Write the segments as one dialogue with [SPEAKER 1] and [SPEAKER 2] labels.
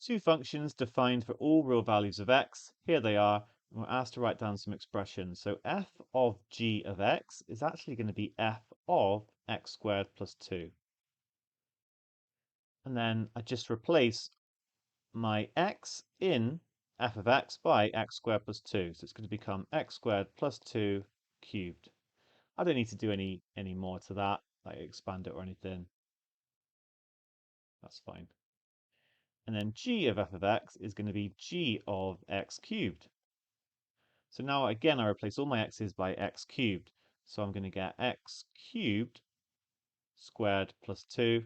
[SPEAKER 1] two functions defined for all real values of x. Here they are. And we're asked to write down some expressions. So f of g of x is actually going to be f of x squared plus 2. And then I just replace my x in f of x by x squared plus 2. So it's going to become x squared plus 2 cubed. I don't need to do any more to that, like expand it or anything. That's fine. And then g of f of x is going to be g of x cubed. So now again, I replace all my x's by x cubed. So I'm going to get x cubed squared plus 2,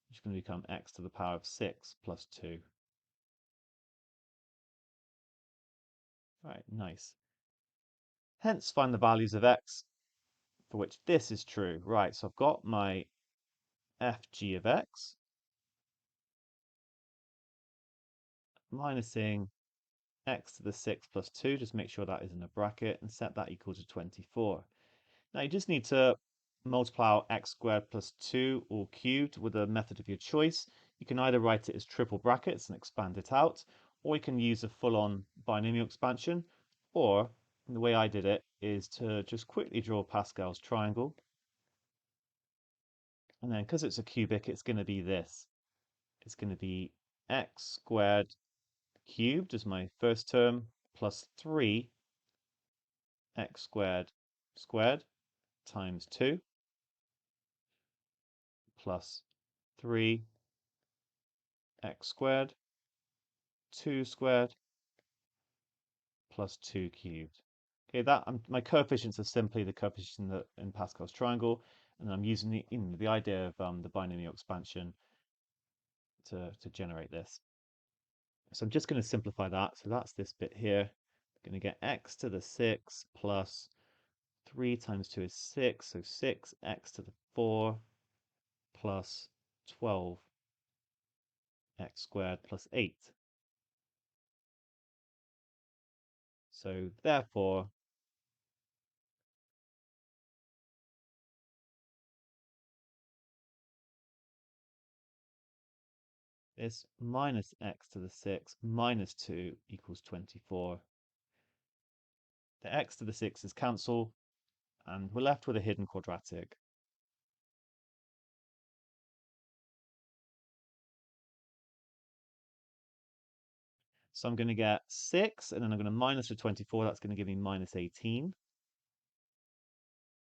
[SPEAKER 1] which is going to become x to the power of 6 plus 2. Right, nice. Hence, find the values of x for which this is true. Right, so I've got my fg of x minusing x to the 6 plus 2, just make sure that is in a bracket, and set that equal to 24. Now you just need to multiply out x squared plus 2 all cubed with a method of your choice. You can either write it as triple brackets and expand it out, or you can use a full-on binomial expansion, or the way I did it is to just quickly draw Pascal's triangle. And then because it's a cubic, it's going to be this. It's going to be x squared cubed as my first term plus 3 x squared squared times 2 plus 3 x squared 2 squared plus 2 cubed. Okay, my coefficients are simply the coefficient in Pascal's triangle, and I'm using the idea of the binomial expansion to generate this. So I'm just going to simplify that. So that's this bit here. I'm going to get x to the 6 plus 3 times 2 is 6, so 6x to the 4 plus 12x squared plus 8. So therefore, this minus x to the 6 minus 2 equals 24. The x to the 6 is cancelled, and we're left with a hidden quadratic. So I'm going to get 6, and then I'm going to minus the 24. That's going to give me minus 18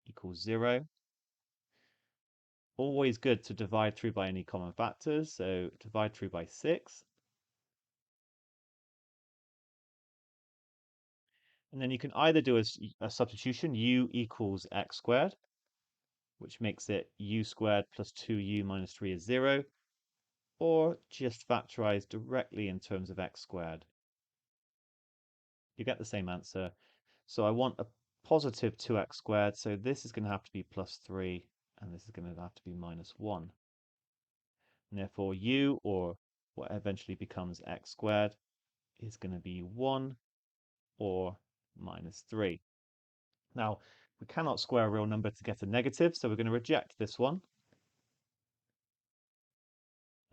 [SPEAKER 1] equals 0. Always good to divide through by any common factors. So divide through by 6. And then you can either do a substitution, u equals x squared, which makes it u squared plus 2u minus 3 is 0, or just factorize directly in terms of x squared. You get the same answer. So I want a positive 2x squared, so this is going to have to be plus 3, and this is going to have to be minus 1. And therefore u, or what eventually becomes x squared, is going to be 1 or minus 3. Now, we cannot square a real number to get a negative, so we're going to reject this one.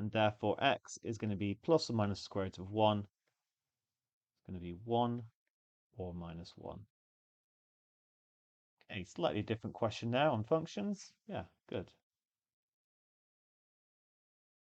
[SPEAKER 1] And therefore x is going to be plus or minus the square root of 1. It's going to be 1 or minus 1. Okay, slightly different question now on functions. Yeah, good.